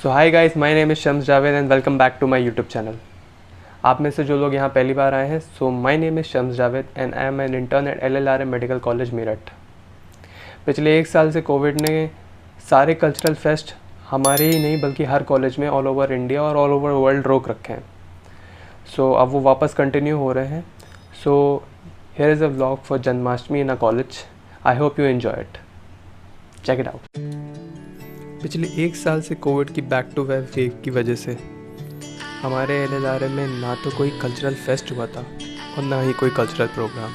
So hi guys, my name is Shams Javed and welcome back to my YouTube channel. आप में से जो लोग यहाँ पहली बार आए हैं, so my name is Shams Javed and I am an intern eight LLRM medical college Meerut. पिछले 1 साल से कोविड ने सारे कल्चरल फेस्ट हमारे ही नहीं बल्कि हर कॉलेज में ऑल ओवर इंडिया और ऑल ओवर वर्ल्ड रोक रखे हैं। सो अब वो वापस कंटिन्यू हो रहे हैं। So here is a vlog for Janmashtami in a college. I hope you enjoy it. Check it out. पिछले 1 साल से कोविड की बैक टू वेव की वजह से हमारे LLRM में ना तो कोई कल्चरल फेस्ट हुआ था और ना ही कोई कल्चरल प्रोग्राम।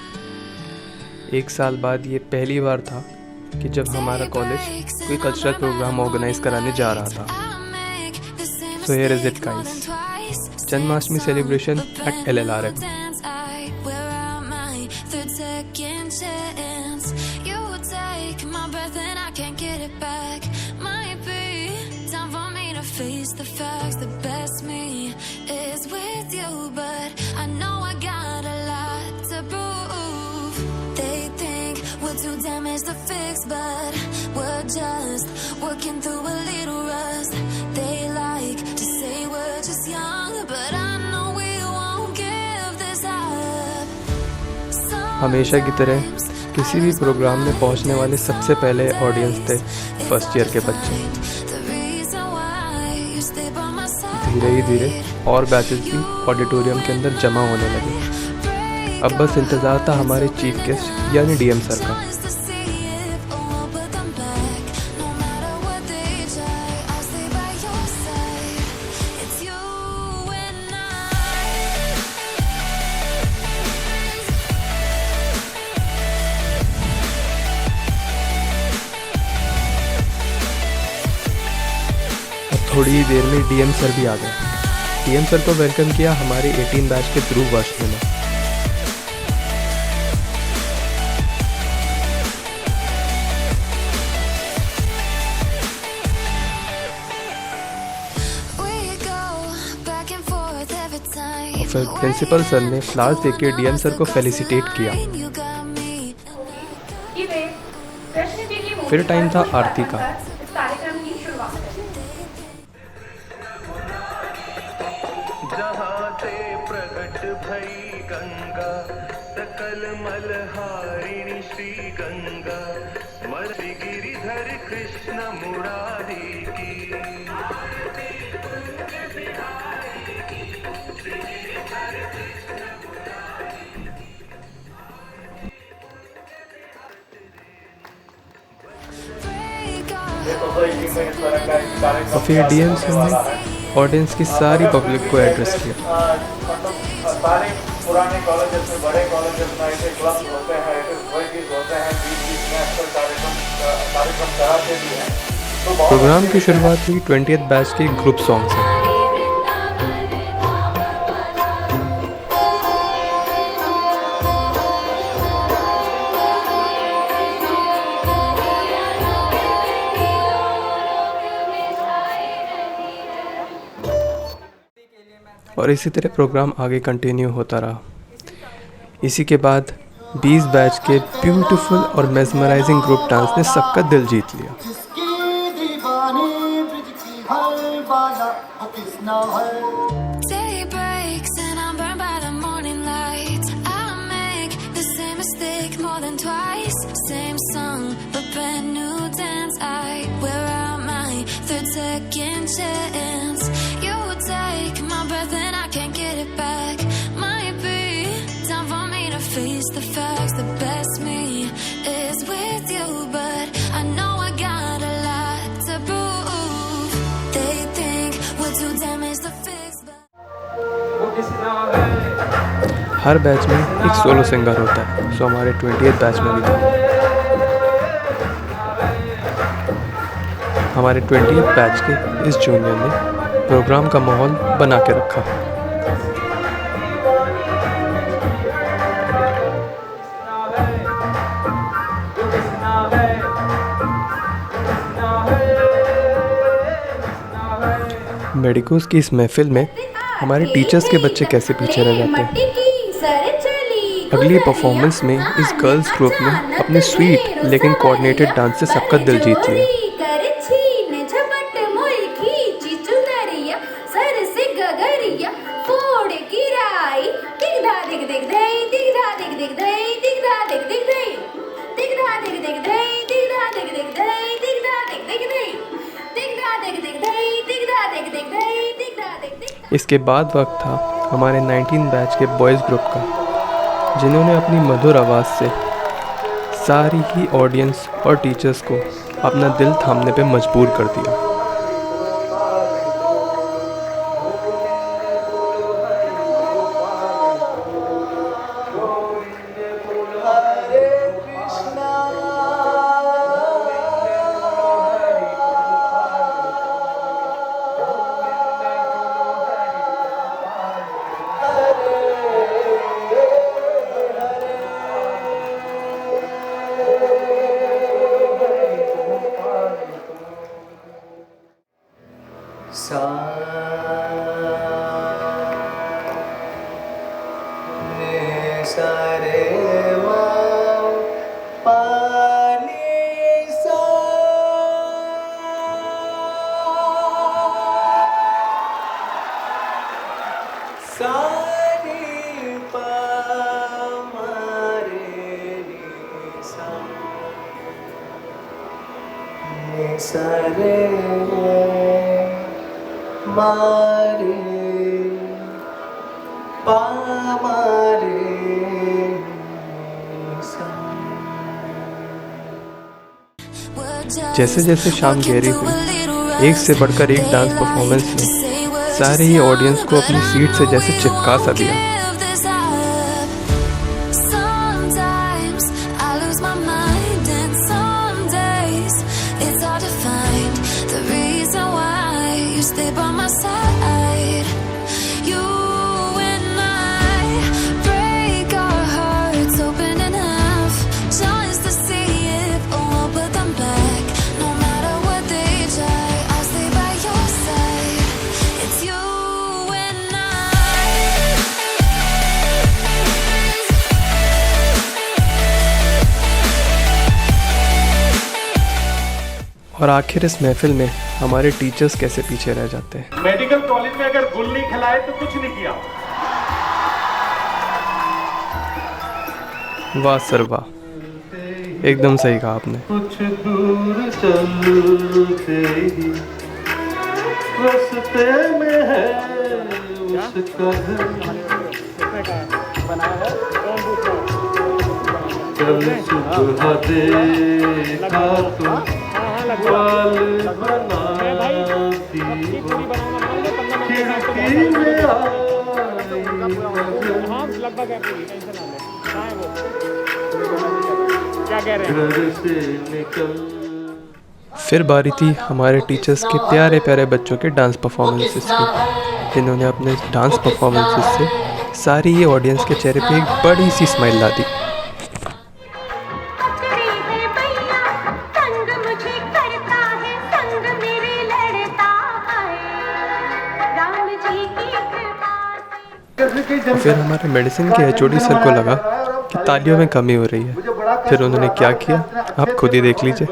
1 साल बाद ये पहली बार था कि जब हमारा कॉलेज कोई कल्चरल प्रोग्राम ऑर्गेनाइज कराने जा रहा था। So here is it guys, Janmashtami celebration at LLRM। Face the facts, the best me is with you, but I know I got a lot to prove. They think we're too damaged to fix, but we're just working through a little rust. They like to say we're just young, but I know we won't give this up. हमेशा की तरह किसी भी programme में पहुंचने वाले सबसे पहले ऑडियंस थे फर्स्ट ईयर के बच्चे। धीरे ही धीरे और बैचेस भी ऑडिटोरियम के अंदर जमा होने लगे। अब बस इंतज़ार था हमारे चीफ गेस्ट यानी DM सर का। थोड़ी ही देर में DM सर भी आ गए। DM सर को वेलकम किया हमारे 18 बैच के ध्रुव वाशनी ने। और फिर प्रिंसिपल सर ने फ्लावर्स देके DM सर को फेलिसिटेट किया। फिर टाइम था आरती का। जहाँ से प्रकट भई गंगा, सकल मलहारिणी श्री गंगा, स्मृति गिरिधर कृष्ण मुरारी की। और फिर DM सर ने ऑडियंस की सारी पब्लिक को एड्रेस किया। सारे पुराने कॉलेजेस में, बड़े कॉलेजेस में ऐसे क्लब्स होते हैं, ऐसे सोसाइटीज होते हैं, बीच में अक्सर कार्यक्रम कराते भी हैं। प्रोग्राम की शुरुआत हुई 20th बैच के ग्रुप सॉन्ग से। और इसी तरह प्रोग्राम आगे कंटिन्यू होता रहा। इसी के बाद 20 बैच के ब्यूटीफुल और मेस्मराइजिंग ग्रुप डांस ने सबका दिल जीत लिया। Face the facts, the best me is with you, but I know I got a lot to prove. They think we're too damaged to fix, but her batch में एक solo singer होता है। सो हमारे 20th batch में भी था। हमारे 20th batch के इस जूनियर ने प्रोग्राम का माहौल बना के रखा। मेडिकोस की इस महफिल में हमारे टीचर्स के बच्चे कैसे पीछे रह जाते हैं। अगली परफॉर्मेंस में इस गर्ल्स ग्रुप ने अपने स्वीट लेकिन कोऑर्डिनेटेड डांस से सबका दिल जीत लिया। इसके बाद वक्त था हमारे 19 बैच के बॉयज़ ग्रुप का, जिन्होंने अपनी मधुर आवाज़ से सारी ही ऑडियंस और टीचर्स को अपना दिल थामने पे मजबूर कर दिया। जैसे जैसे शाम गहरी हुई, एक से बढ़कर एक डांस परफॉर्मेंस ने सारे ही ऑडियंस को अपनी सीट से जैसे चिपका सा दिया। और आखिर इस महफिल में हमारे टीचर्स कैसे पीछे रह जाते हैं। मेडिकल कॉलेज में अगर गुल नहीं खिलाए तो कुछ नहीं किया। वाह सर वाह, एकदम सही कहा आपने। कुछ दूर चलते ही रास्ते में है उसका कल सुबह देखा तो बाल बनाती खिड़की में घर से निकल। फिर बारी थी हमारे टीचर्स के प्यारे प्यारे बच्चों के डांस परफॉर्मेंसेस की, जिन्होंने अपने डांस परफॉर्मेंसेस से सारी ये ऑडियंस के चेहरे पे एक बड़ी सी स्माइल ला दी। फिर हमारे मेडिसिन के एचओडी सर को लगा कि तालियों में कमी हो रही है। फिर उन्होंने क्या किया आप खुद ही देख लीजिए।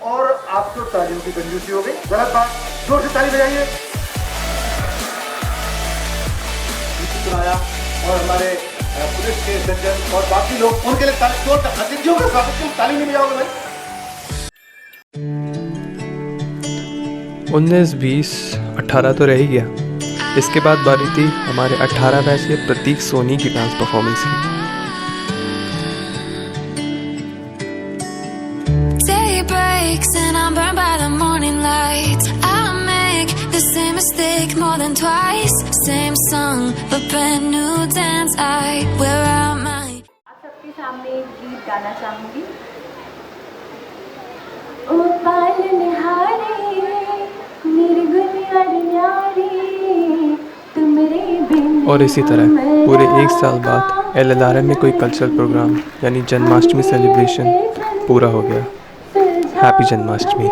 और आप तो तालियों की कंजूसी हो गई, गलत बात, जोर से ताली बजाइए। और हमारे पुलिस के सज्जन और बाकी लोग, उनके लिए अतिथियों का स्वागत क्यों ताली नहीं बजाओगे भाई? 19, 20, 18 तो रह ही गया। इसके बाद बारी थी हमारे 18 बैच के प्रतीक सोनी की डांस परफॉर्मेंस की। And I'm burned by the morning light. I make the same mistake more than twice. Same song, but brand new dance. I wear out my. आप सबके सामने एक गीत गाना चाहूंगी। ओ पाल निहारे मेरी गुनिया न्यारी तुमरे बिन। और इसी तरह पूरे 1 साल बाद LLRM में कोई कल्चरल प्रोग्राम यानी जन्माष्टमी सेलिब्रेशन पूरा हो गया। हैप्पी जन्माष्टमी।